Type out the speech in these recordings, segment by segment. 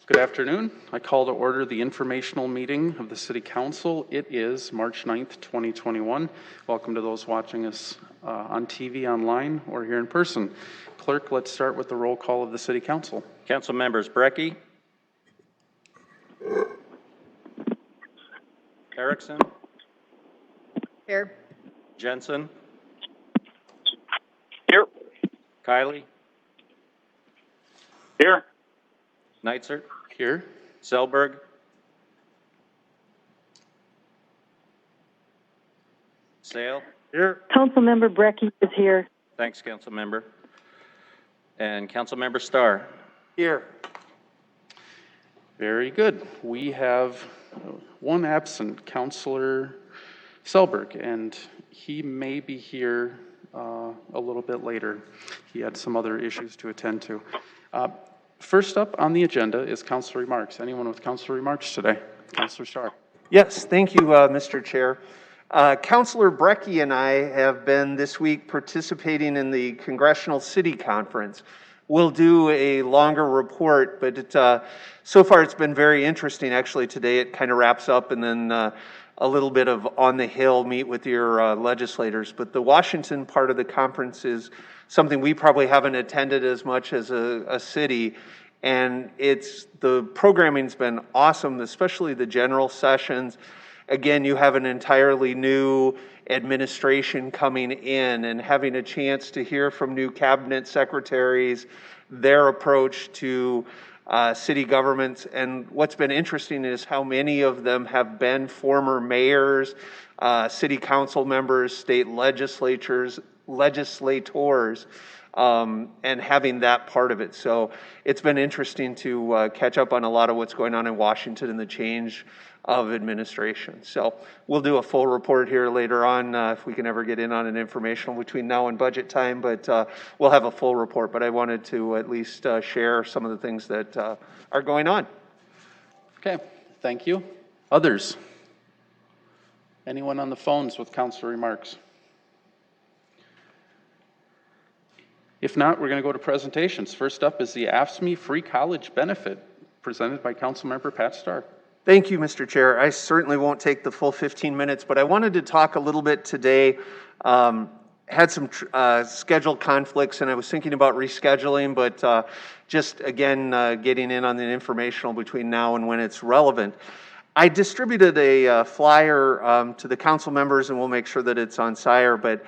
Good afternoon. I call to order the informational meeting of the City Council. It is March 9th, 2021. Welcome to those watching us on TV, online, or here in person. Clerk, let's start with the roll call of the City Council. Council members Brecky, Erickson, Here. Jensen, Here. Kiley, Here. Neitzer, Here. Selberg, Sale. Here. Councilmember Brecky is here. Thanks, council member. And council member Starr. Here. Very good. We have one absent, Councilor Selberg, and he may be here a little bit later. He had some other issues to attend to. First up on the agenda is council remarks. Anyone with council remarks today? Councilor Starr. Yes, thank you, Mr. Chair. Councilor Brecky and I have been this week participating in the Congressional City Conference. We'll do a longer report, but so far it's been very interesting. Actually, today it kind of wraps up, and then a little bit of on the Hill, meet with your legislators. But the Washington part of the conference is something we probably haven't attended as much as a city, and the programming's been awesome, especially the general sessions. Again, you have an entirely new administration coming in, and having a chance to hear from new cabinet secretaries, their approach to city governments. And what's been interesting is how many of them have been former mayors, city council members, state legislators, and having that part of it. So it's been interesting to catch up on a lot of what's going on in Washington and the change of administration. So we'll do a full report here later on if we can ever get in on an informational between now and budget time, but we'll have a full report. But I wanted to at least share some of the things that are going on. Okay, thank you. Others? Anyone on the phones with council remarks? If not, we're going to go to presentations. First up is the AFSCME Free College Benefit, presented by Councilmember Pat Starr. Thank you, Mr. Chair. I certainly won't take the full 15 minutes, but I wanted to talk a little bit today. Had some schedule conflicts, and I was thinking about rescheduling, but just again, getting in on the informational between now and when it's relevant. I distributed a flyer to the council members, and we'll make sure that it's on SIRE, but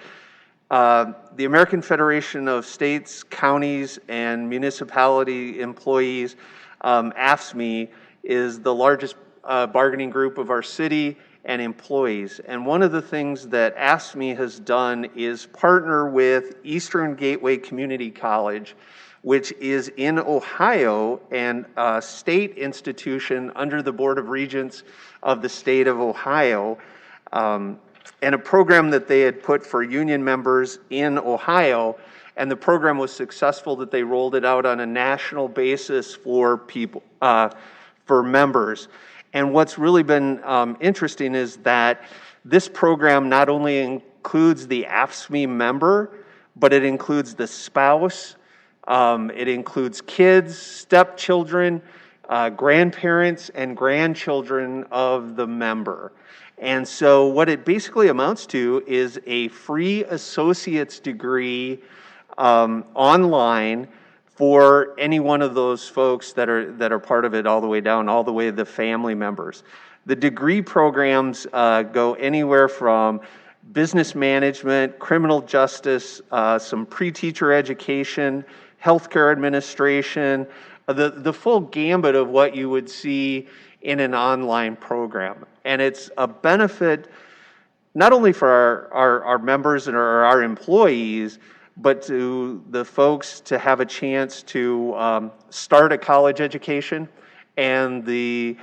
the American Federation of States, Counties, and Municipality Employees, AFSCME, is the largest bargaining group of our city and employees. And one of the things that AFSCME has done is partner with Eastern Gateway Community College, which is in Ohio and a state institution under the Board of Regents of the state of Ohio. And a program that they had put for union members in Ohio, and the program was successful that they rolled it out on a national basis for people, for members. And what's really been interesting is that this program not only includes the AFSCME member, but it includes the spouse, it includes kids, stepchildren, grandparents, and grandchildren of the member. And so what it basically amounts to is a free associate's degree online for any one of those folks that are part of it, all the way down, all the way to the family members. The degree programs go anywhere from business management, criminal justice, some pre-teacher education, healthcare administration, the full gambit of what you would see in an online program. And it's a benefit not only for our members and our employees, but to the folks to have a chance to start a college education. And the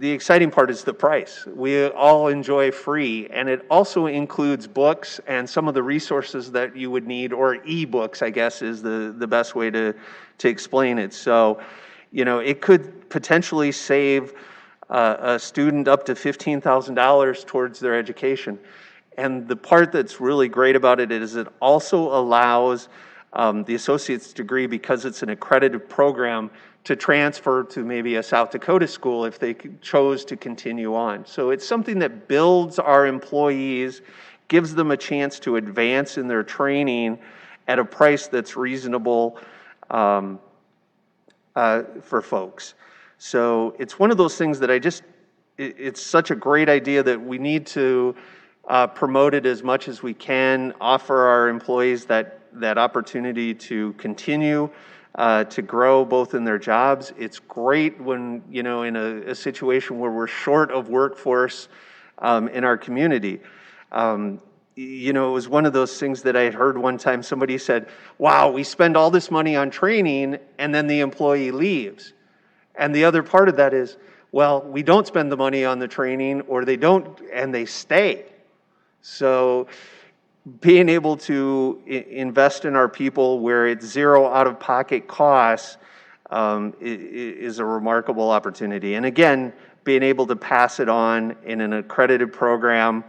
exciting part is the price. We all enjoy free, and it also includes books and some of the resources that you would need, or ebooks, I guess is the best way to explain it. So, you know, it could potentially save a student up to $15,000 towards their education. And the part that's really great about it is it also allows the associate's degree because it's an accredited program to transfer to maybe a South Dakota school if they chose to continue on. So it's something that builds our employees, gives them a chance to advance in their training at a price that's reasonable for folks. So it's one of those things that it's such a great idea that we need to promote it as much as we can, offer our employees that opportunity to continue to grow both in their jobs. It's great when, in a situation where we're short of workforce in our community. It was one of those things that I had heard one time. Somebody said, wow, we spend all this money on training and then the employee leaves. And the other part of that is, well, we don't spend the money on the training, or they don't, and they stay. So being able to invest in our people where it's zero out-of-pocket costs is a remarkable opportunity. And again, being able to pass it on in an accredited program,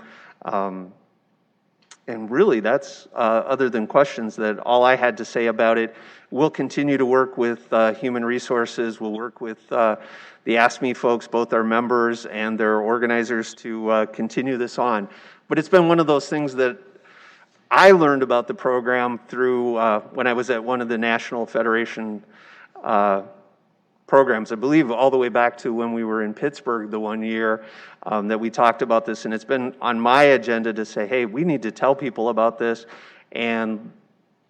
and really that's, other than questions, that all I had to say about it. We'll continue to work with Human Resources. We'll work with the Ask Me folks, both our members and their organizers, to continue this on. But it's been one of those things that I learned about the program through when I was at one of the National Federation programs, I believe all the way back to when we were in Pittsburgh the one year that we talked about this. And it's been on my agenda to say, hey, we need to tell people about this. And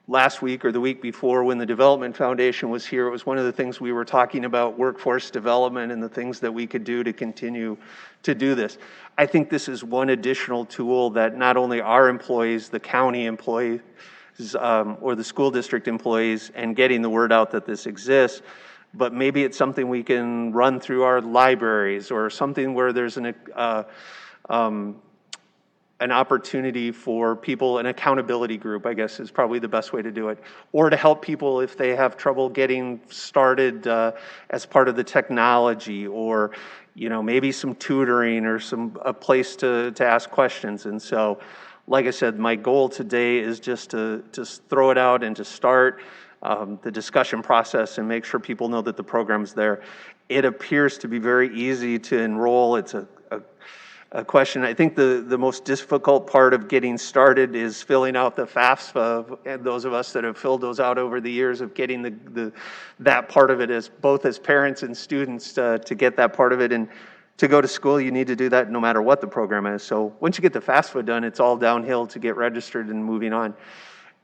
last week or the week before, when the Development Foundation was here, it was one of the things we were talking about, workforce development and the things that we could do to continue to do this. I think this is one additional tool that not only our employees, the county employees, or the school district employees, and getting the word out that this exists, but maybe it's something we can run through our libraries, or something where there's an opportunity for people, an accountability group, I guess is probably the best way to do it, or to help people if they have trouble getting started as part of the technology, or maybe some tutoring, or a place to ask questions. And so, like I said, my goal today is just to throw it out and to start the discussion process and make sure people know that the program's there. It appears to be very easy to enroll. It's a question. I think the most difficult part of getting started is filling out the FAFSA, and those of us that have filled those out over the years, of getting that part of it, as both as parents and students to get that part of it. And to go to school, you need to do that no matter what the program is. So once you get the FAFSA done, it's all downhill to get registered and moving on.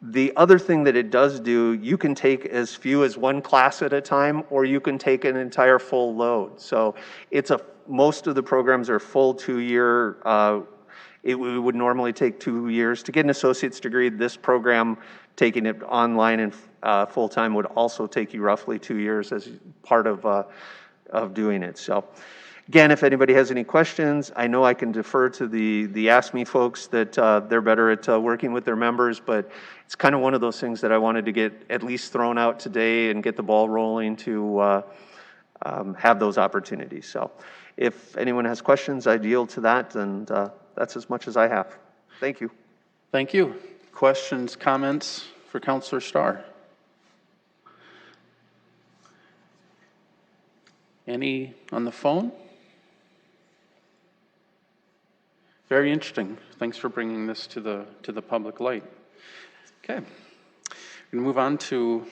The other thing that it does do, you can take as few as one class at a time, or you can take an entire full load. So most of the programs are full 2-year. It would normally take 2 years to get an associate's degree. This program, taking it online and full time, would also take you roughly 2 years as part of doing it. So again, if anybody has any questions, I know I can defer to the Ask Me folks, that they're better at working with their members, but it's kind of one of those things that I wanted to get at least thrown out today and get the ball rolling to have those opportunities. So if anyone has questions, I'd yield to that, and that's as much as I have. Thank you. Thank you. Questions, comments for Counselor Starr? Any on the phone? Very interesting. Thanks for bringing this to the public light. Okay. We're going to move on to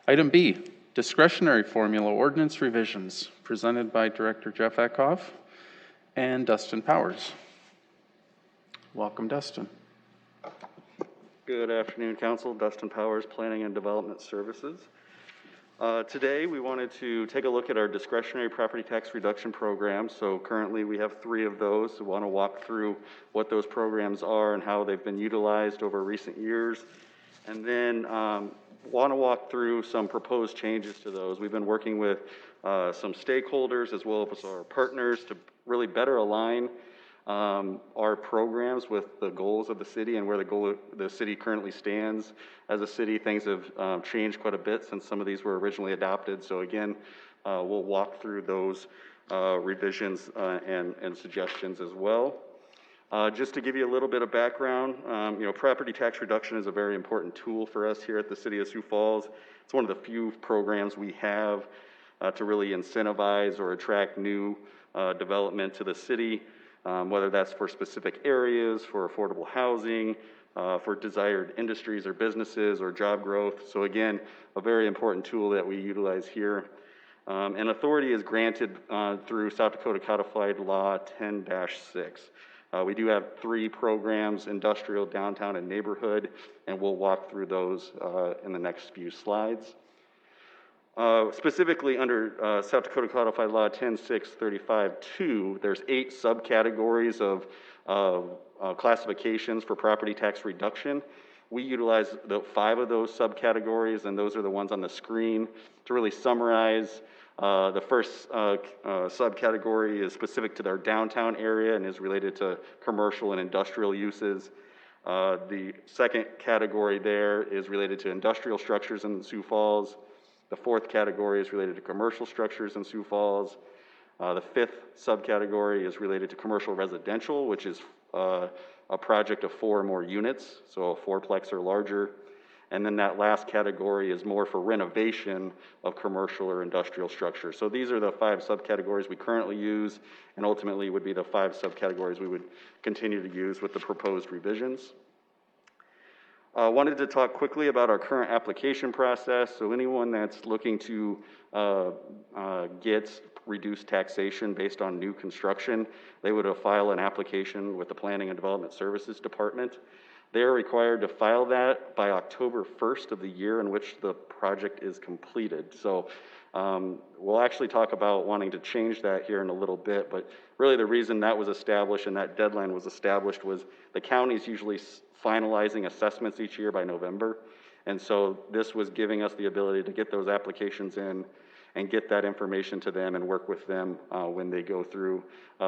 item B, discretionary formula ordinance revisions, presented by Director Jeff Eckhoff and Dustin Powers. Welcome, Dustin. Good afternoon, Council. Dustin Powers, Planning and Development Services. Today, we wanted to take a look at our discretionary property tax reduction program. So currently, we have 3 of those. We want to walk through what those programs are and how they've been utilized over recent years. And then want to walk through some proposed changes to those. We've been working with some stakeholders as well as our partners to really better align our programs with the goals of the city and where the city currently stands. As a city, things have changed quite a bit since some of these were originally adopted. So again, we'll walk through those revisions and suggestions as well. Just to give you a little bit of background, property tax reduction is a very important tool for us here at the City of Sioux Falls. It's one of the few programs we have to really incentivize or attract new development to the city, whether that's for specific areas, for affordable housing, for desired industries or businesses or job growth. So again, a very important tool that we utilize here. And authority is granted through South Dakota Codified Law 10-6. We do have 3 programs: industrial, downtown, and neighborhood, and we'll walk through those in the next few slides. Specifically under South Dakota Codified Law 10-635-2, there's 8 subcategories of classifications for property tax reduction. We utilize 5 of those subcategories, and those are the ones on the screen. To really summarize, the first subcategory is specific to their downtown area and is related to commercial and industrial uses. The second category there is related to industrial structures in Sioux Falls. The fourth category is related to commercial structures in Sioux Falls. The fifth subcategory is related to commercial residential, which is a project of 4 or more units, so a 4-plex or larger. And then that last category is more for renovation of commercial or industrial structures. So these are the 5 subcategories we currently use, and ultimately would be the 5 subcategories we would continue to use with the proposed revisions. Wanted to talk quickly about our current application process. So anyone that's looking to get reduced taxation based on new construction, they would file an application with the Planning and Development Services Department. They're required to file that by October 1st of the year in which the project is completed. So we'll actually talk about wanting to change that here in a little bit, but really the reason that was established and that deadline was established was the county's usually finalizing assessments each year by November. And so this was giving us the ability to get those applications in and get that information to them and work with them when they go through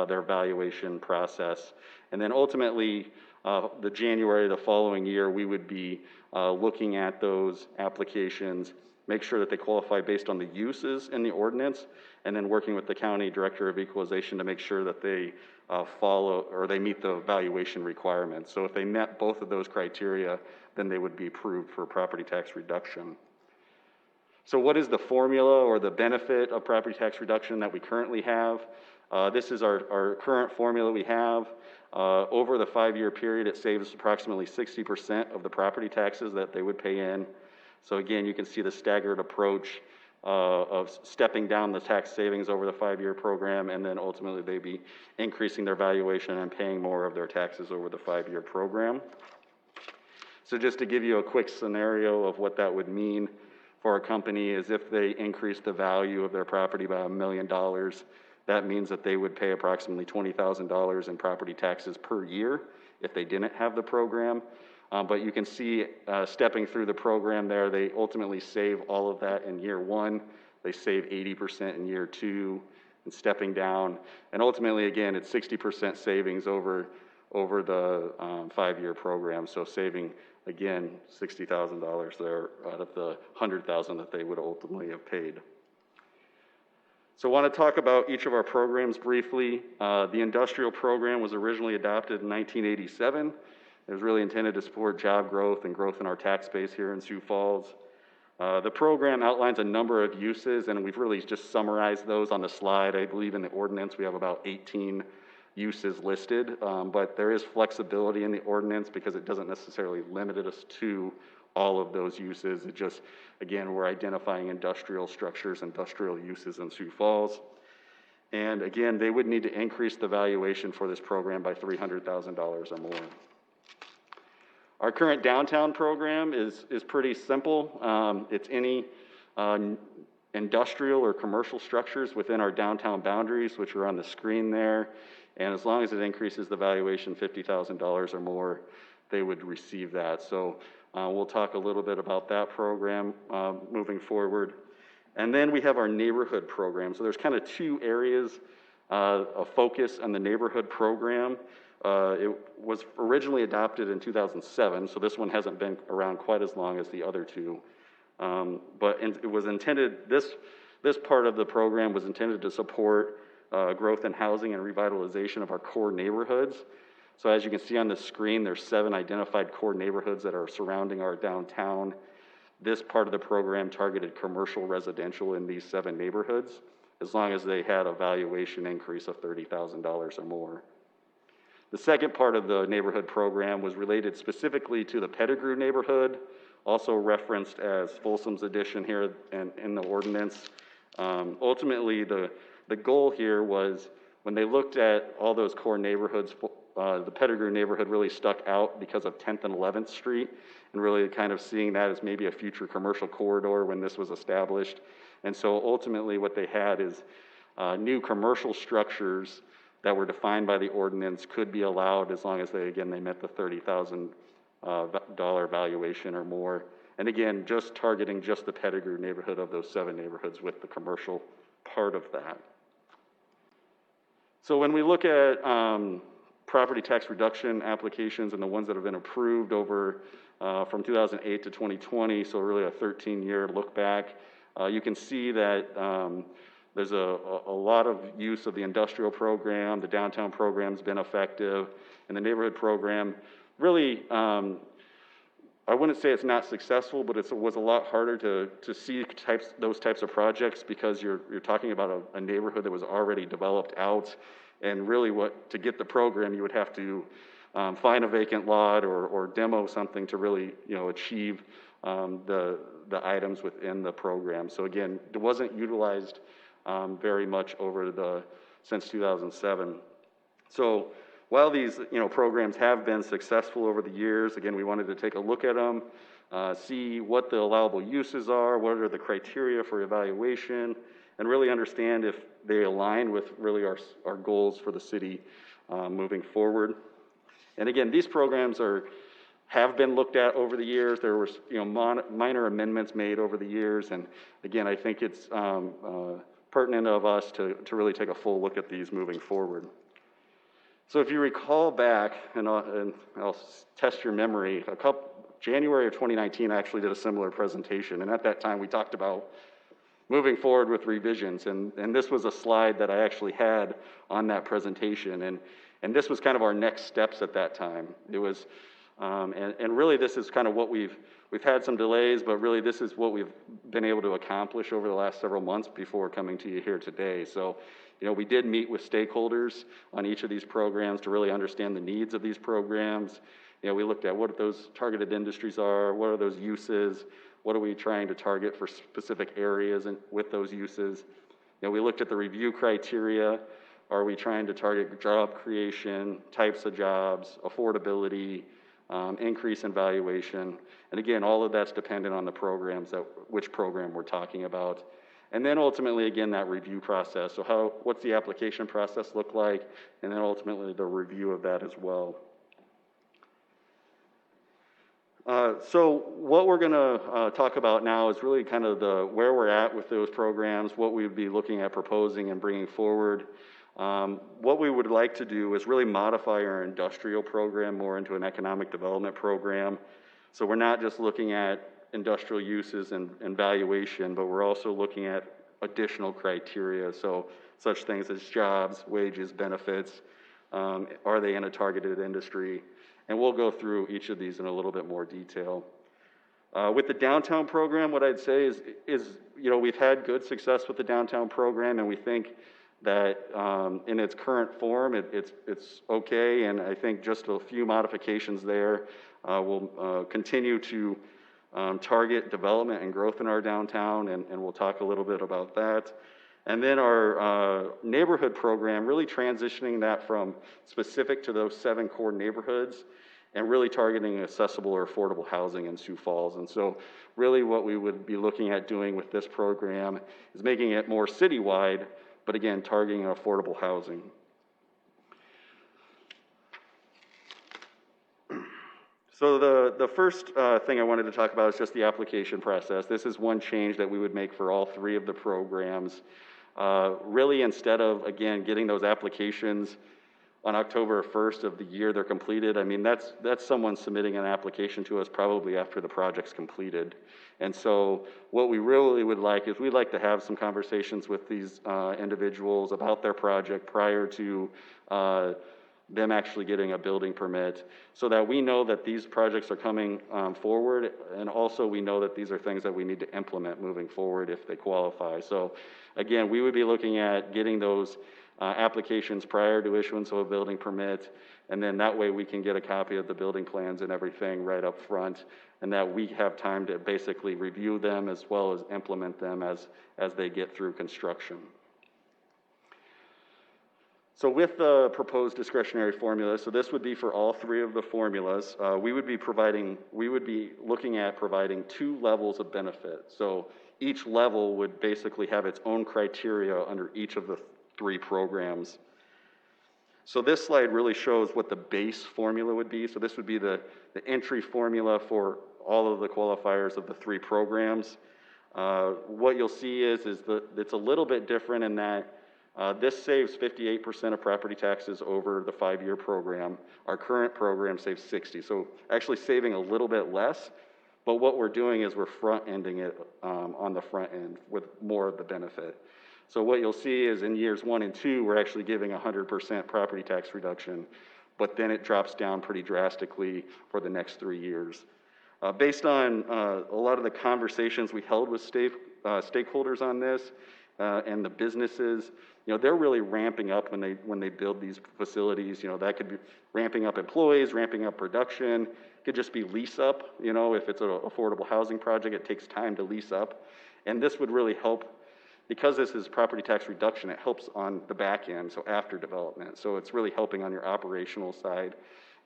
their evaluation process. And then ultimately, the January the following year, we would be looking at those applications, make sure that they qualify based on the uses in the ordinance, and then working with the county director of equalization to make sure that they follow or they meet the valuation requirements. So if they met both of those criteria, then they would be approved for property tax reduction. So what is the formula or the benefit of property tax reduction that we currently have? This is our current formula we have. Over the 5-year period, it saves approximately 60% of the property taxes that they would pay in. So again, you can see the staggered approach of stepping down the tax savings over the 5-year program, and then ultimately they'd be increasing their valuation and paying more of their taxes over the 5-year program. So just to give you a quick scenario of what that would mean for a company is if they increase the value of their property by $1 million, that means that they would pay approximately $20,000 in property taxes per year if they didn't have the program. But you can see stepping through the program there, they ultimately save all of that in year 1. They save 80% in year 2 and stepping down. And ultimately, again, it's 60% savings over the 5-year program. So saving, again, $60,000 there out of the $100,000 that they would ultimately have paid. So I want to talk about each of our programs briefly. The industrial program was originally adopted in 1987. It was really intended to support job growth and growth in our tax base here in Sioux Falls. The program outlines a number of uses, and we've really just summarized those on the slide. I believe in the ordinance we have about 18 uses listed, but there is flexibility in the ordinance because it doesn't necessarily limit us to all of those uses. It just, again, we're identifying industrial structures, industrial uses in Sioux Falls. And again, they would need to increase the valuation for this program by $300,000 or more. Our current downtown program is pretty simple. It's any industrial or commercial structures within our downtown boundaries, which are on the screen there. And as long as it increases the valuation $50,000 or more, they would receive that. So we'll talk a little bit about that program moving forward. And then we have our neighborhood program. So there's kind of 2 areas of focus on the neighborhood program. It was originally adopted in 2007, so this one hasn't been around quite as long as the other 2. But it was intended, this part of the program was intended to support growth in housing and revitalization of our core neighborhoods. So as you can see on the screen, there's 7 identified core neighborhoods that are surrounding our downtown. This part of the program targeted commercial residential in these 7 neighborhoods, as long as they had a valuation increase of $30,000 or more. The second part of the neighborhood program was related specifically to the Pettigrew neighborhood, also referenced as Folsom's addition here in the ordinance. Ultimately, the goal here was when they looked at all those core neighborhoods, the Pettigrew neighborhood really stuck out because of 10th and 11th Street, and really kind of seeing that as maybe a future commercial corridor when this was established. And so ultimately what they had is new commercial structures that were defined by the ordinance could be allowed as long as they met the $30,000 valuation or more. And again, just targeting just the Pettigrew neighborhood of those 7 neighborhoods with the commercial part of that. So when we look at property tax reduction applications and the ones that have been approved over from 2008 to 2020, so really a 13-year look back, you can see that there's a lot of use of the industrial program. The downtown program's been effective, and the neighborhood program really, I wouldn't say it's not successful, but it was a lot harder to see those types of projects because you're talking about a neighborhood that was already developed out, and really to get the program, you would have to find a vacant lot or demo something to really achieve the items within the program. So again, it wasn't utilized very much since 2007. So while these programs have been successful over the years, again, we wanted to take a look at them, see what the allowable uses are, what are the criteria for evaluation, and really understand if they align with really our goals for the city moving forward. And again, these programs have been looked at over the years. There were minor amendments made over the years, and again, I think it's pertinent of us to really take a full look at these moving forward. So if you recall back, and I'll test your memory, January of 2019, I actually did a similar presentation, and at that time we talked about moving forward with revisions, and this was a slide that I actually had on that presentation, and this was kind of our next steps at that time. It was, and really this is kind of what we've had some delays, but really this is what we've been able to accomplish over the last several months before coming to you here today. So, we did meet with stakeholders on each of these programs to really understand the needs of these programs. We looked at what those targeted industries are, what are those uses, what are we trying to target for specific areas and with those uses. We looked at the review criteria. Are we trying to target job creation, types of jobs, affordability, increase in valuation? And again, all of that's dependent on the programs, which program we're talking about. And then ultimately, again, that review process. So what's the application process look like? And then ultimately the review of that as well. So what we're gonna talk about now is really kind of where we're at with those programs, what we would be looking at proposing and bringing forward. What we would like to do is really modify our industrial program more into an economic development program. So we're not just looking at industrial uses and valuation, but we're also looking at additional criteria. So such things as jobs, wages, benefits, are they in a targeted industry? And we'll go through each of these in a little bit more detail. With the downtown program, what I'd say is we've had good success with the downtown program, and we think that in its current form, it's okay, and I think just a few modifications there will continue to target development and growth in our downtown, and we'll talk a little bit about that. And then our neighborhood program, really transitioning that from specific to those 7 core neighborhoods and really targeting accessible or affordable housing in Sioux Falls. And so really what we would be looking at doing with this program is making it more citywide, but again, targeting affordable housing. So the first thing I wanted to talk about is just the application process. This is one change that we would make for all 3 of the programs. Really, instead of, again, getting those applications on October 1st of the year they're completed, I mean, that's someone submitting an application to us probably after the project's completed. And so what we really would like is we'd like to have some conversations with these individuals about their project prior to them actually getting a building permit, so that we know that these projects are coming forward, and also we know that these are things that we need to implement moving forward if they qualify. So again, we would be looking at getting those applications prior to issuance of a building permit, and then that way we can get a copy of the building plans and everything right up front, and that we have time to basically review them as well as implement them as they get through construction. So with the proposed discretionary formula, so this would be for all three of the formulas, we would be looking at providing 2 levels of benefit. So each level would basically have its own criteria under each of the 3 programs. So this slide really shows what the base formula would be. So this would be the entry formula for all of the qualifiers of the 3 programs. What you'll see is that it's a little bit different in that this saves 58% of property taxes over the 5-year program. Our current program saves 60%, so actually saving a little bit less, but what we're doing is we're front-ending it on the front end with more of the benefit. So what you'll see is in years 1 and 2, we're actually giving 100% property tax reduction, but then it drops down pretty drastically for the next 3 years. Based on a lot of the conversations we held with stakeholders on this, and the businesses, they're really ramping up when they build these facilities. That could be ramping up employees, ramping up production. It could just be lease up. If it's an affordable housing project, it takes time to lease up. And this would really help, because this is property tax reduction, it helps on the back end, so after development. So it's really helping on your operational side.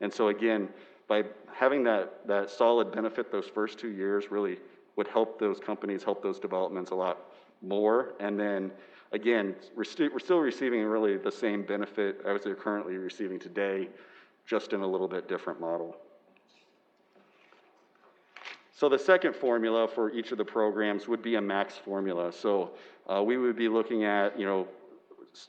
And so again, by having that solid benefit those first 2 years really would help those companies, help those developments a lot more. And then again, we're still receiving really the same benefit as they're currently receiving today, just in a little bit different model. So the second formula for each of the programs would be a max formula. So we would be looking at,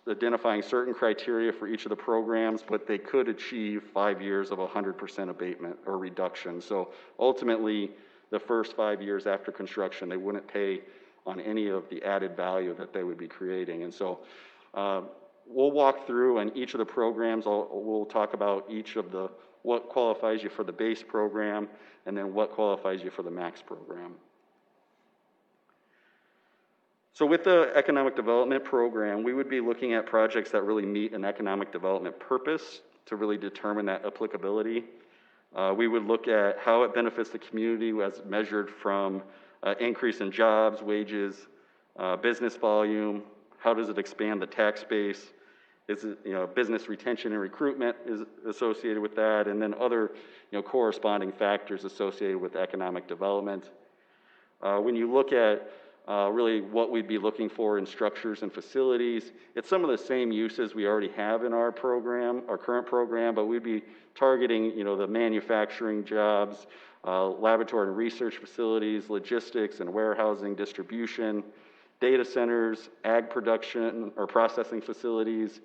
identifying certain criteria for each of the programs, but they could achieve 5 years of 100% abatement or reduction. So ultimately, the first 5 years after construction, they wouldn't pay on any of the added value that they would be creating. And so we'll walk through, and each of the programs, we'll talk about each of what qualifies you for the base program, and then what qualifies you for the max program. So with the economic development program, we would be looking at projects that really meet an economic development purpose to really determine that applicability. We would look at how it benefits the community as measured from increase in jobs, wages, business volume. How does it expand the tax base? Is it, business retention and recruitment is associated with that, and then other, corresponding factors associated with economic development. When you look at really what we'd be looking for in structures and facilities, it's some of the same uses we already have in our program, our current program, but we'd be targeting, the manufacturing jobs, laboratory and research facilities, logistics and warehousing, distribution, data centers, ag production or processing facilities,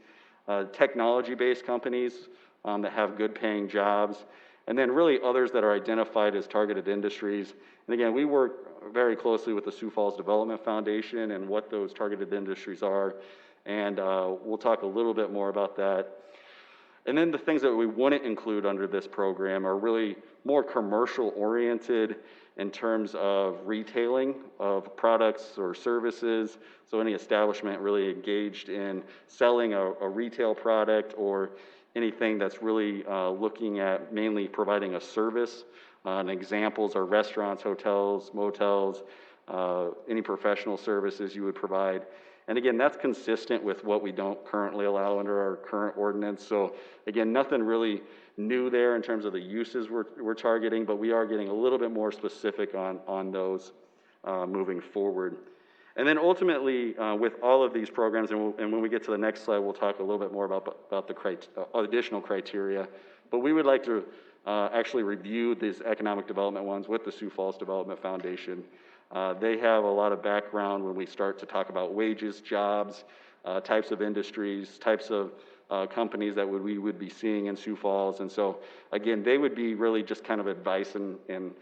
technology-based companies that have good paying jobs, and then really others that are identified as targeted industries. And again, we work very closely with the Sioux Falls Development Foundation and what those targeted industries are, and we'll talk a little bit more about that. And then the things that we wouldn't include under this program are really more commercial oriented in terms of retailing of products or services. So any establishment really engaged in selling a retail product, or anything that's really looking at mainly providing a service. And examples are restaurants, hotels, motels, any professional services you would provide. And again, that's consistent with what we don't currently allow under our current ordinance. So again, nothing really new there in terms of the uses we're targeting, but we are getting a little bit more specific on those moving forward. And then ultimately, with all of these programs, and when we get to the next slide, we'll talk a little bit more about the additional criteria. But we would like to actually review these economic development ones with the Sioux Falls Development Foundation. They have a lot of background when we start to talk about wages, jobs, types of industries, types of companies that we would be seeing in Sioux Falls. And so again, they would be really just kind of advice and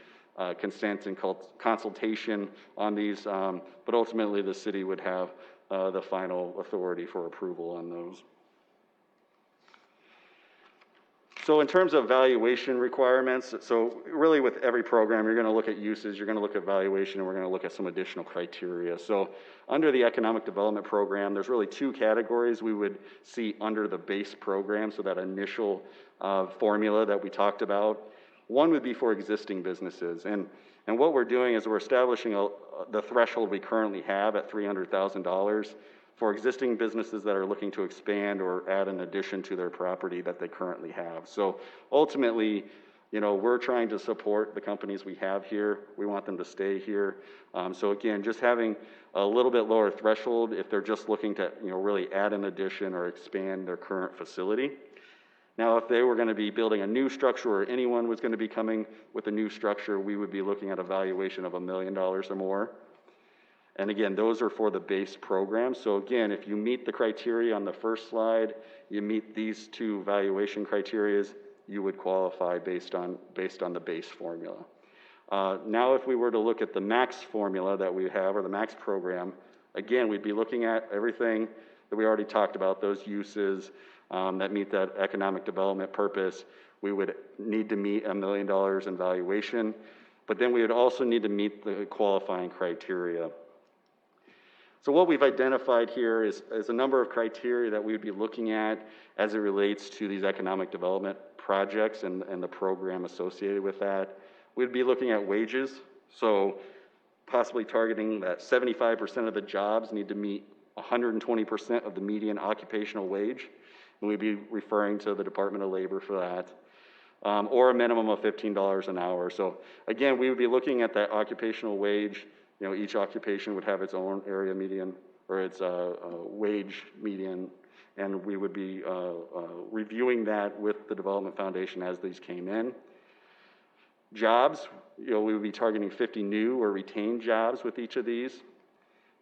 consent and consultation on these, but ultimately the city would have the final authority for approval on those. So in terms of valuation requirements, so really with every program, you're going to look at uses, you're going to look at valuation, and we're going to look at some additional criteria. So under the economic development program, there's really two categories we would see under the base program, so that initial formula that we talked about. One would be for existing businesses, and what we're doing is we're establishing the threshold we currently have at $300,000 for existing businesses that are looking to expand or add an addition to their property that they currently have. So ultimately, you know, we're trying to support the companies we have here. We want them to stay here. So again, just having a little bit lower threshold if they're just looking to, you know, really add an addition or expand their current facility. Now, if they were going to be building a new structure or anyone was going to be coming with a new structure, we would be looking at a valuation of $1 million or more. And again, those are for the base program. So again, if you meet the criteria on the first slide, you meet these two valuation criteria, you would qualify based on the base formula. Now, if we were to look at the max formula that we have, or the max program, again, we'd be looking at everything that we already talked about, those uses that meet that economic development purpose. We would need to meet $1 million in valuation, but then we would also need to meet the qualifying criteria. So what we've identified here is a number of criteria that we would be looking at as it relates to these economic development projects and the program associated with that. We'd be looking at wages, so possibly targeting that 75% of the jobs need to meet 120% of the median occupational wage, and we'd be referring to the Department of Labor for that, or a minimum of $15 an hour. So again, we would be looking at that occupational wage. You know, each occupation would have its own area median, or its wage median, and we would be reviewing that with the Development Foundation as these came in. Jobs, you know, we would be targeting 50 new or retained jobs with each of these.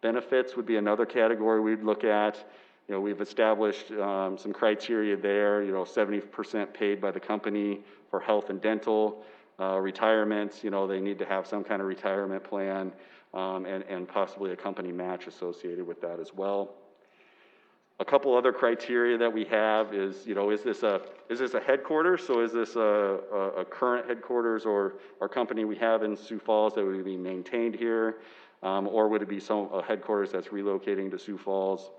Benefits would be another category we'd look at. You know, we've established some criteria there, you know, 70% paid by the company for health and dental. Retirements, you know, they need to have some kind of retirement plan, and possibly a company match associated with that as well. A couple other criteria that we have is, you know, is this a headquarters? So is this a current headquarters or company we have in Sioux Falls that would be maintained here? Or would it be a headquarters that's relocating to Sioux Falls?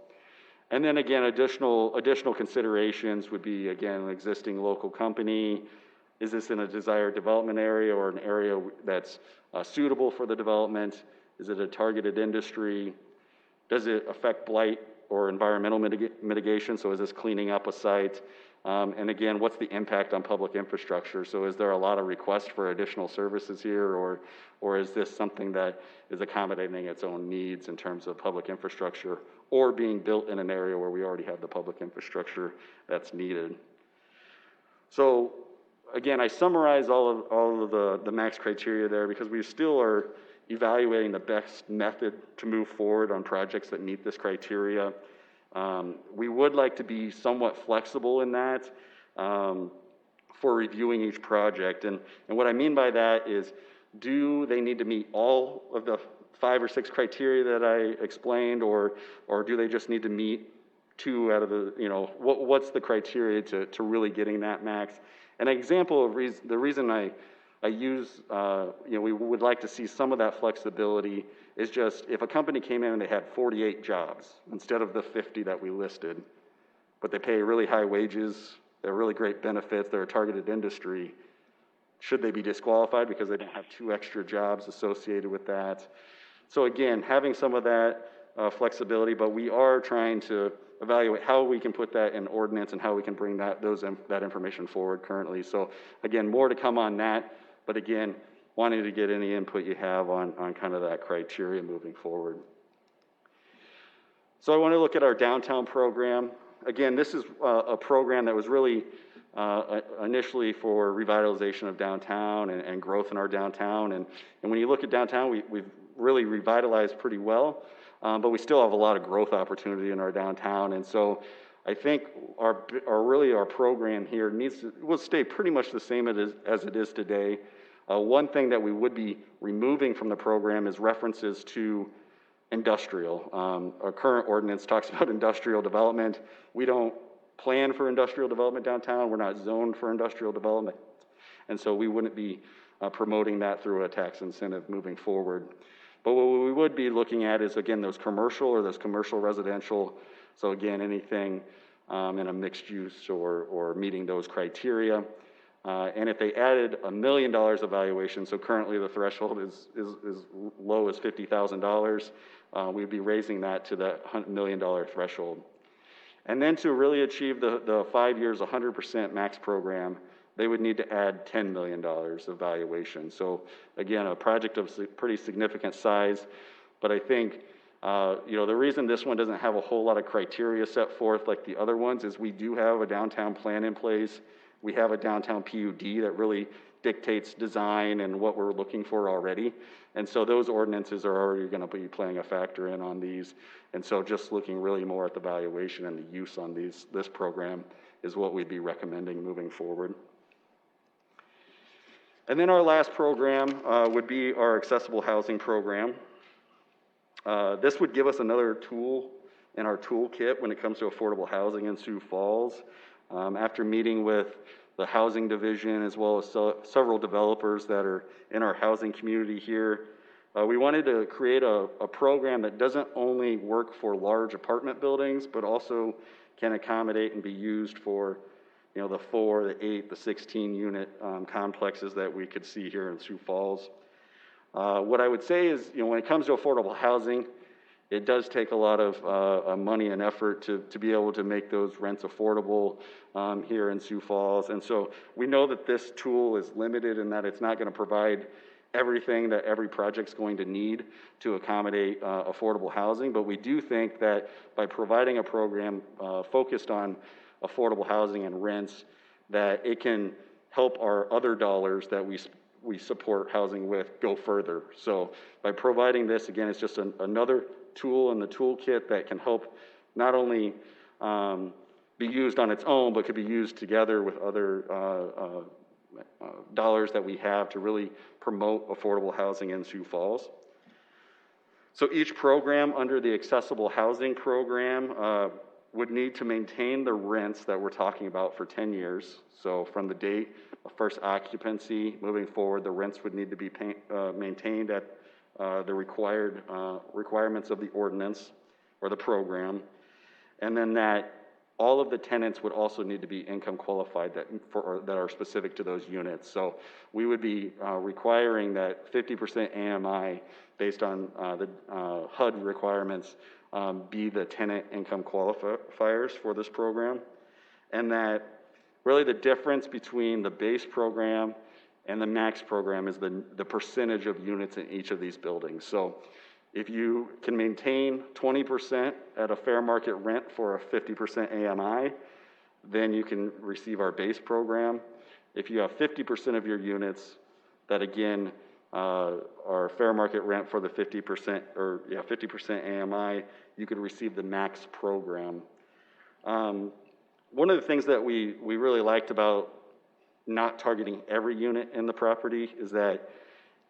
And then again, additional considerations would be, again, an existing local company. Is this in a desired development area or an area that's suitable for the development? Is it a targeted industry? Does it affect blight or environmental mitigation? So is this cleaning up a site? And again, what's the impact on public infrastructure? So is there a lot of requests for additional services here, or is this something that is accommodating its own needs in terms of public infrastructure, or being built in an area where we already have the public infrastructure that's needed? So again, I summarize all of the max criteria there because we still are evaluating the best method to move forward on projects that meet this criteria. We would like to be somewhat flexible in that for reviewing each project. And what I mean by that is, do they need to meet all of the 5 or 6 criteria that I explained, or do they just need to meet 2 out of the, you know, what's the criteria to really getting that max? An example of the reason I use, you know, we would like to see some of that flexibility is just if a company came in and they had 48 jobs instead of the 50 that we listed, but they pay really high wages, they're really great benefits, they're a targeted industry, should they be disqualified because they don't have 2 extra jobs associated with that? So again, having some of that flexibility, but we are trying to evaluate how we can put that in ordinance and how we can bring that information forward currently. So again, more to come on that, but again, wanting to get any input you have on kind of that criteria moving forward. So I want to look at our downtown program. Again, this is a program that was really initially for revitalization of downtown and growth in our downtown. And when you look at downtown, we've really revitalized pretty well, but we still have a lot of growth opportunity in our downtown. And so I think our program here will stay pretty much the same as it is today. One thing that we would be removing from the program is references to industrial. Our current ordinance talks about industrial development. We don't plan for industrial development downtown. We're not zoned for industrial development. And so we wouldn't be promoting that through a tax incentive moving forward. But what we would be looking at is, again, those commercial or those commercial residential. So again, anything in a mixed use or meeting those criteria. And if they added $1 million of valuation, so currently the threshold is low as $50,000, we'd be raising that to that $100 million threshold. And then to really achieve the 5 years, 100% max program, they would need to add $10 million of valuation. So again, a project of pretty significant size, but I think the reason this one doesn't have a whole lot of criteria set forth like the other ones is we do have a downtown plan in place. We have a downtown PUD that really dictates design and what we're looking for already. And so those ordinances are already going to be playing a factor in on these. And so just looking really more at the valuation and the use on this program is what we'd be recommending moving forward. And then our last program would be our accessible housing program. This would give us another tool in our toolkit when it comes to affordable housing in Sioux Falls. After meeting with the housing division as well as several developers that are in our housing community here, we wanted to create a program that doesn't only work for large apartment buildings, but also can accommodate and be used for the 4, the 8, the 16 unit complexes that we could see here in Sioux Falls. What I would say is, when it comes to affordable housing, it does take a lot of money and effort to be able to make those rents affordable here in Sioux Falls. And so we know that this tool is limited in that it's not going to provide everything that every project's going to need to accommodate affordable housing. But we do think that by providing a program focused on affordable housing and rents, that it can help our other dollars that we support housing with go further. So by providing this, again, it's just another tool in the toolkit that can help not only be used on its own, but could be used together with other dollars that we have to really promote affordable housing in Sioux Falls. So each program under the accessible housing program would need to maintain the rents that we're talking about for 10 years. So from the date of first occupancy moving forward, the rents would need to be maintained at the requirements of the ordinance or the program. And then that all of the tenants would also need to be income qualified that are specific to those units. So we would be requiring that 50% AMI based on the HUD requirements be the tenant income qualifiers for this program. And that really the difference between the base program and the max program is the percentage of units in each of these buildings. So if you can maintain 20% at a fair market rent for a 50% AMI, then you can receive our base program. If you have 50% of your units that again are fair market rent for the 50% 50% AMI, you could receive the max program. One of the things that we really liked about not targeting every unit in the property is that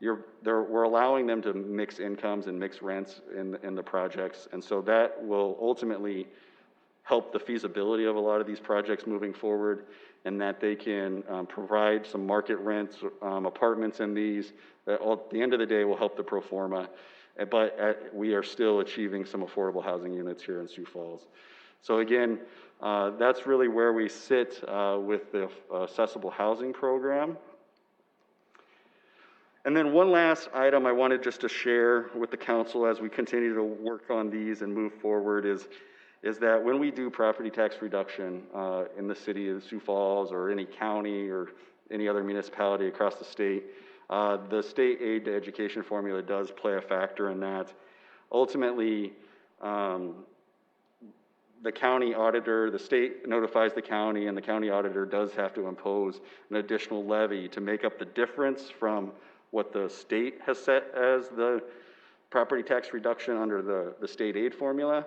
we're allowing them to mix incomes and mix rents in the projects. And so that will ultimately help the feasibility of a lot of these projects moving forward, and that they can provide some market rents, apartments in these, that at the end of the day will help the pro forma. But we are still achieving some affordable housing units here in Sioux Falls. So again, that's really where we sit with the accessible housing program. And then one last item I wanted just to share with the council as we continue to work on these and move forward is that when we do property tax reduction in the city of Sioux Falls or any county or any other municipality across the state aid to education formula does play a factor in that. Ultimately, the county auditor, the state notifies the county, and the county auditor does have to impose an additional levy to make up the difference from what the state has set as the property tax reduction under the state aid formula,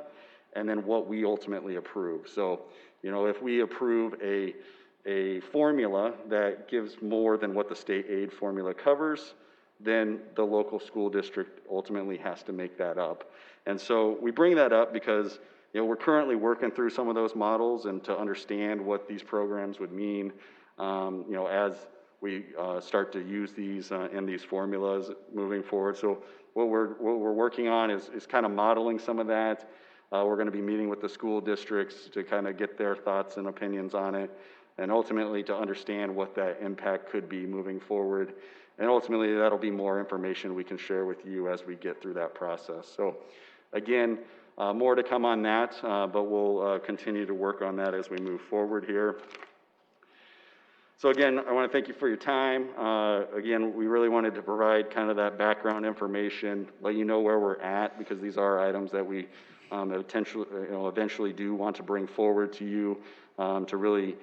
and then what we ultimately approve. So, if we approve a formula that gives more than what the state aid formula covers, then the local school district ultimately has to make that up. And so we bring that up because we're currently working through some of those models and to understand what these programs would mean, as we start to use these and these formulas moving forward. So what we're working on is kind of modeling some of that. We're going to be meeting with the school districts to kind of get their thoughts and opinions on it, and ultimately to understand what that impact could be moving forward. And ultimately, that'll be more information we can share with you as we get through that process. So again, more to come on that, but we'll continue to work on that as we move forward here. So again, I want to thank you for your time. Again, we really wanted to provide kind of that background information, let you know where we're at, because these are items that we eventually do want to bring forward to you to really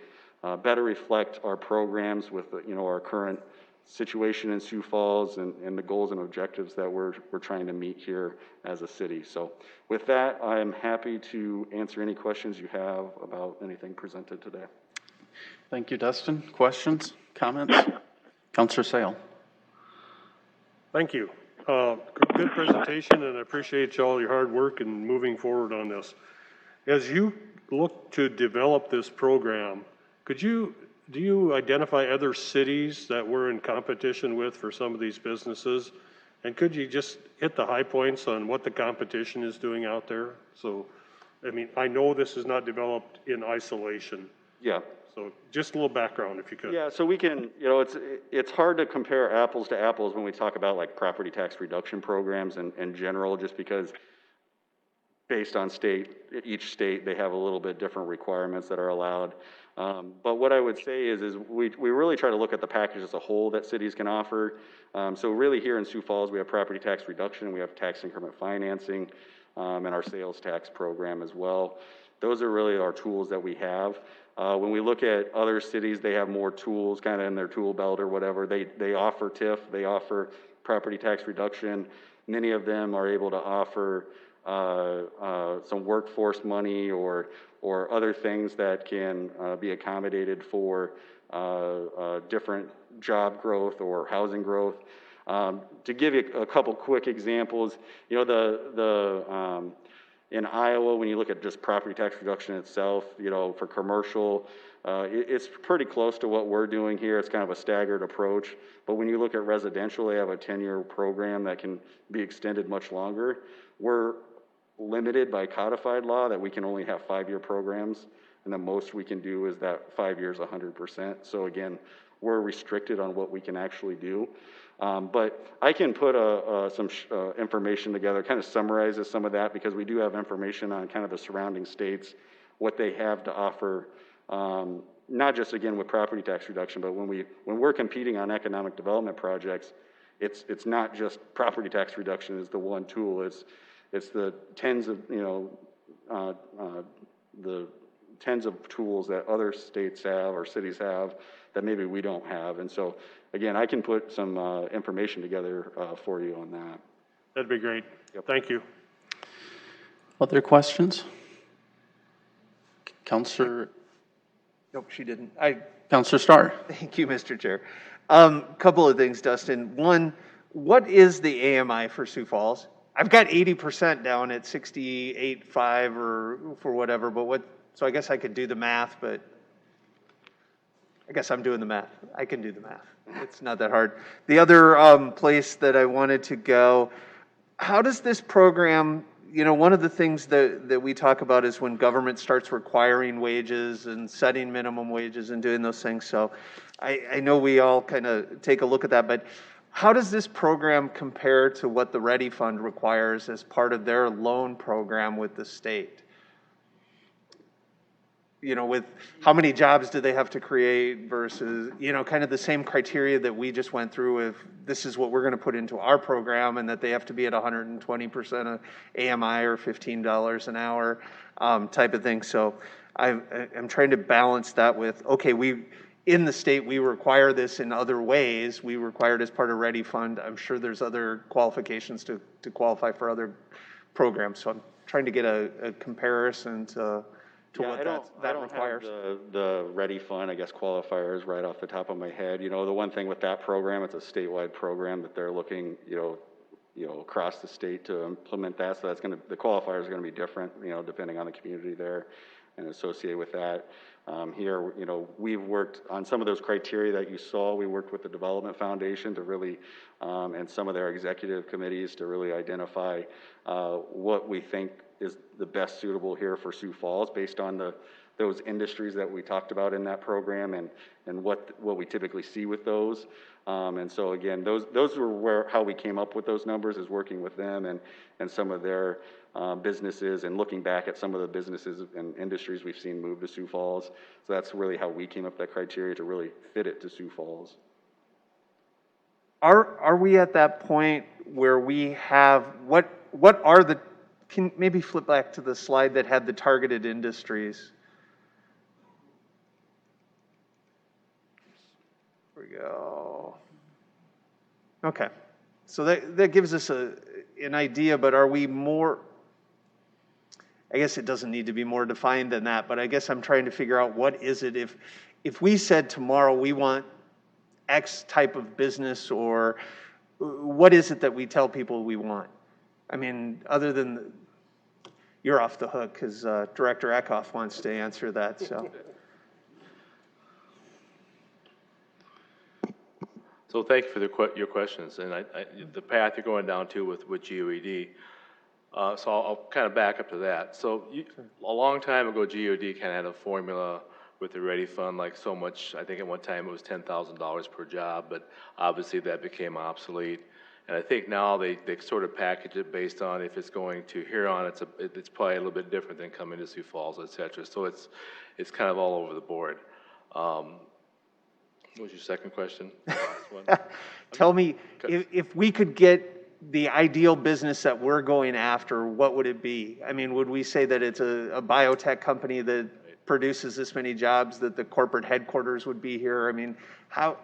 better reflect our programs with our current situation in Sioux Falls and the goals and objectives that we're trying to meet here as a city. So with that, I am happy to answer any questions you have about anything presented today. Thank you, Dustin. Questions, comments? Councilor Sale. Thank you. Good presentation, and I appreciate all your hard work and moving forward on this. As you look to develop this program, do you identify other cities that we're in competition with for some of these businesses? And could you just hit the high points on what the competition is doing out there? So, I mean, I know this is not developed in isolation. Yeah. So just a little background if you could. Yeah, so we can, it's hard to compare apples to apples when we talk about like property tax reduction programs in general, just because based on each state, they have a little bit different requirements that are allowed. But what I would say is we really try to look at the package as a whole that cities can offer. So really here in Sioux Falls, we have property tax reduction, we have tax increment financing, and our sales tax program as well. Those are really our tools that we have. When we look at other cities, they have more tools kind of in their tool belt or whatever. They offer TIF, they offer property tax reduction. Many of them are able to offer some workforce money or other things that can be accommodated for different job growth or housing growth. To give you a couple quick examples, in Iowa, when you look at just property tax reduction itself, for commercial, it's pretty close to what we're doing here. It's kind of a staggered approach. But when you look at residential, they have a 10-year program that can be extended much longer. We're limited by codified law that we can only have 5-year programs, and the most we can do is that 5 years, 100%. So again, we're restricted on what we can actually do. But I can put some information together, kind of summarizes some of that, because we do have information on kind of the surrounding states, what they have to offer, not just again with property tax reduction, but when we're competing on economic development projects, it's not just property tax reduction is the one tool. It's the tens of tools that other states have or cities have that maybe we don't have. And so again, I can put some information together for you on that. That'd be great. Yep. Thank you. Other questions? Councilor? Nope, she didn't. Councilor Starr. Thank you, Mr. Chair. Couple of things, Dustin. One, what is the AMI for Sioux Falls? I've got 80% down at 68.5 or for whatever, but so I guess I could do the math, but I guess I'm doing the math. I can do the math. It's not that hard. The other place that I wanted to go, how does this program, one of the things that we talk about is when government starts requiring wages and setting minimum wages and doing those things. So I know we all kind of take a look at that, but how does this program compare to what the Ready Fund requires as part of their loan program with the state? With how many jobs do they have to create versus, kind of the same criteria that we just went through if this is what we're going to put into our program and that they have to be at 120% of AMI or $15 an hour type of thing. So I'm trying to balance that with, okay, in the state, we require this in other ways. We require it as part of Ready Fund. I'm sure there's other qualifications to qualify for other programs. So I'm trying to get a comparison to what that requires. Have the Ready Fund, I guess, qualifiers right off the top of my head. The one thing with that program, it's a statewide program that they're looking, across the state to implement that. So that's the qualifiers are going to be different, depending on the community there and associated with that. Here, we've worked on some of those criteria that you saw. We worked with the Development Foundation to really, and some of their executive committees to really identify what we think is the best suitable here for Sioux Falls based on those industries that we talked about in that program and what we typically see with those. And so again, those were how we came up with those numbers, is working with them and some of their businesses and looking back at some of the businesses and industries we've seen move to Sioux Falls. So that's really how we came up with that criteria to really fit it to Sioux Falls. Are we at that point where we have, what are the, can maybe flip back to the slide that had the targeted industries? There we go. Okay. So that gives us an idea, but are we more, I guess it doesn't need to be more defined than that, but I guess I'm trying to figure out what is it if we said tomorrow we want X type of business, or what is it that we tell people we want? I mean, other than, you're off the hook because Director Eckhoff wants to answer that, so. So thank you for your questions, and the path you're going down to with GOED. So I'll kind of back up to that. So a long time ago, GOED kind of had a formula with the Ready Fund, like so much. I think at one time it was $10,000 per job, but obviously that became obsolete. And I think now they sort of package it based on if it's going to Huron, it's probably a little bit different than coming to Sioux Falls, et cetera. So it's kind of all over the board. What was your second question? The last one? Tell me, if we could get the ideal business that we're going after, what would it be? I mean, would we say that it's a biotech company that produces this many jobs, that the corporate headquarters would be here? I mean, how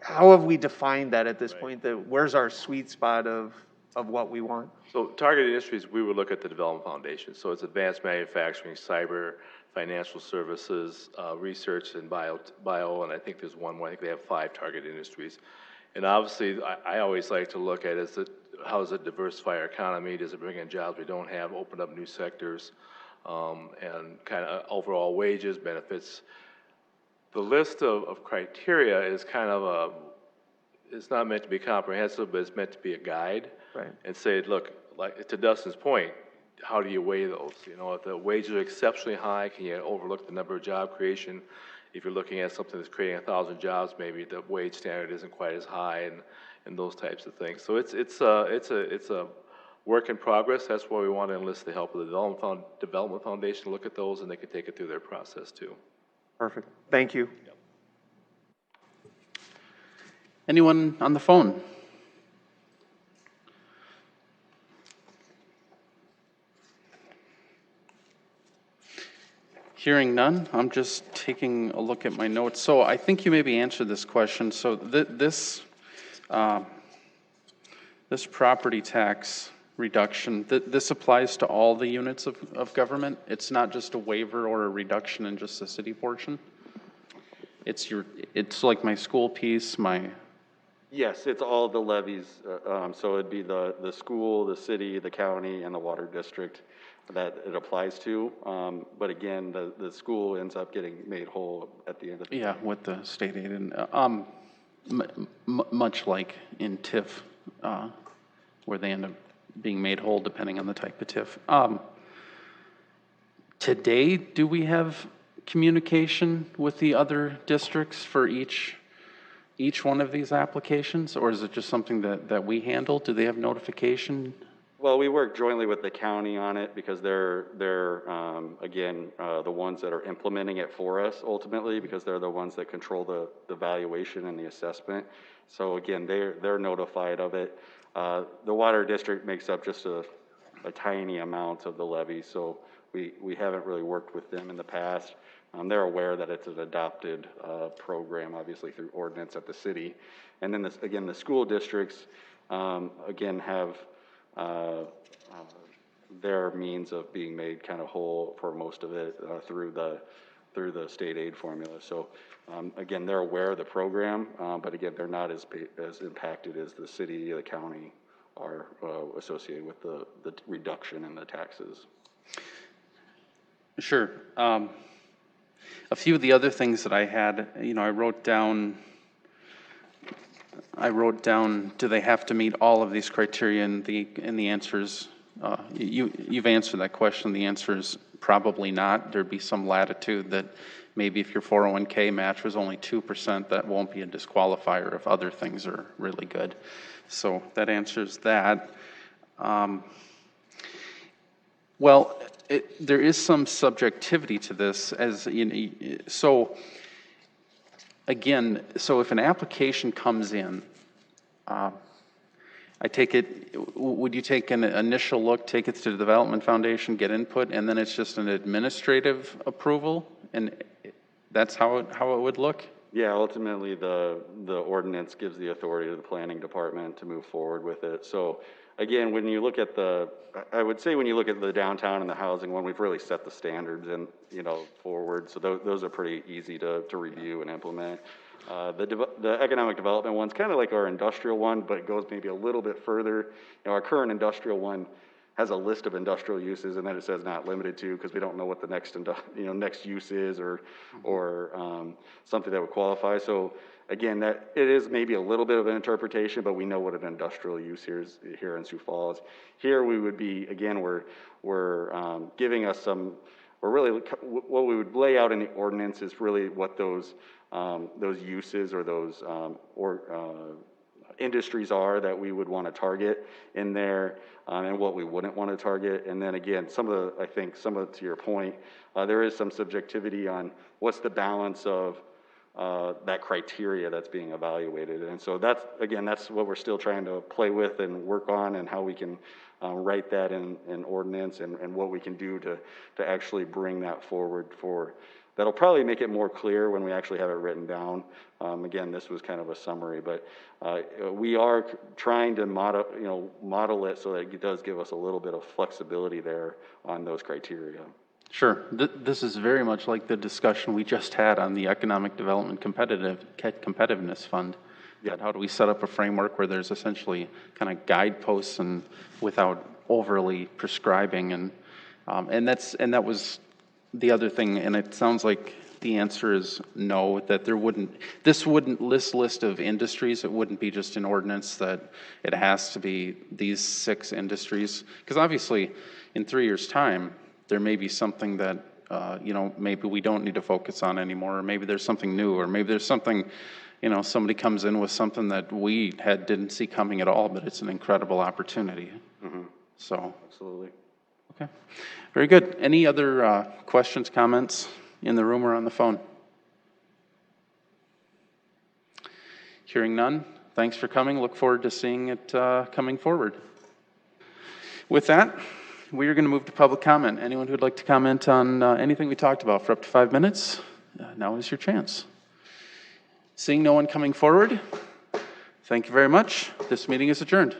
have we defined that at this point? That where's our sweet spot of what we want? So targeted industries, we would look at the Development Foundation. So it's advanced manufacturing, cyber, financial services, research, and bio, and I think there's one more. I think they have 5 target industries. And obviously, I always like to look at how does it diversify our economy? Does it bring in jobs we don't have, open up new sectors, and kind of overall wages, benefits. The list of criteria is kind of it's not meant to be comprehensive, but it's meant to be a guide. Right. And say, look, like to Dustin's point, how do you weigh those? If the wages are exceptionally high, can you overlook the number of job creation? If you're looking at something that's creating 1,000 jobs, maybe the wage standard isn't quite as high, and those types of things. So it's a work in progress. That's why we want to enlist the help of the Development Foundation to look at those, and they can take it through their process too. Perfect. Thank you. Yep. Anyone on the phone? Hearing none, I'm just taking a look at my notes. So I think you maybe answered this question. So this property tax reduction, this applies to all the units of government? It's not just a waiver or a reduction in just the city portion? It's like my school piece, Yes, it's all the levies. So it'd be the school, the city, the county, and the water district that it applies to. But again, the school ends up getting made whole at the end of the day. with the state aid. And much like in TIF, where they end up being made whole depending on the type of TIF. Today, do we have communication with the other districts for each one of these applications, or is it just something that we handle? Do they have notification? Well, we work jointly with the county on it because they're again, the ones that are implementing it for us ultimately, because they're the ones that control the valuation and the assessment. So again, they're notified of it. The water district makes up just a tiny amount of the levy, so we haven't really worked with them in the past. They're aware that it's an adopted program, obviously through ordinance at the city. And then the school districts, again, have their means of being made kind of whole for most of it through the state aid formula. So again, they're aware of the program, but again, they're not as impacted as the city, the county are associated with the reduction in the taxes. Sure. A few of the other things that I had, I wrote down, do they have to meet all of these criteria? And the answer is, you've answered that question. The answer is probably not. There'd be some latitude that maybe if your 401k match was only 2%, that won't be a disqualifier if other things are really good. So that answers that. Well, there is some subjectivity to this, so again, if an application comes in, I take it, would you take an initial look, take it to the Development Foundation, get input, and then it's just an administrative approval? And that's how it would look? Yeah, ultimately the ordinance gives the authority to the planning department to move forward with it. So again, when you look at I would say when you look at the downtown and the housing one, we've really set the standards and, forward. So those are pretty easy to review and implement. The economic development one's kind of like our industrial one, but it goes maybe a little bit further. Our current industrial one has a list of industrial uses, and then it says not limited to, because we don't know what the next use is or something that would qualify. So again, that it is maybe a little bit of an interpretation, but we know what an industrial use is here in Sioux Falls. Here we would be, again, we're giving us some, or really what we would lay out in the ordinance is really what those uses or those industries are that we would want to target in there, and what we wouldn't want to target. And then again, to your point, there is some subjectivity on what's the balance of that criteria that's being evaluated. And so that's what we're still trying to play with and work on, and how we can write that in ordinance, and what we can do to actually bring that forward that'll probably make it more clear when we actually have it written down. Again, this was kind of a summary, but we are trying to model it so that it does give us a little bit of flexibility there on those criteria. Sure. This is very much like the discussion we just had on the Economic Development Competitiveness Fund. Yeah. How do we set up a framework where there's essentially kind of guideposts and without overly prescribing, and that was the other thing. And it sounds like the answer is no, that this list of industries, it wouldn't be just an ordinance that it has to be these 6 industries, because obviously in 3 years' time there may be something that maybe we don't need to focus on anymore, or maybe there's something new, or maybe there's something, somebody comes in with something that we didn't see coming at all, but it's an incredible opportunity. Mm-hmm. So absolutely. Okay, very good. Any other questions, comments in the room or on the phone? Hearing none, thanks for coming. Look forward to seeing it coming forward. With that, we are going to move to public comment. Anyone who would like to comment on anything we talked about for up to 5 minutes, now is your chance. Seeing no one coming forward, thank you very much. This meeting is adjourned.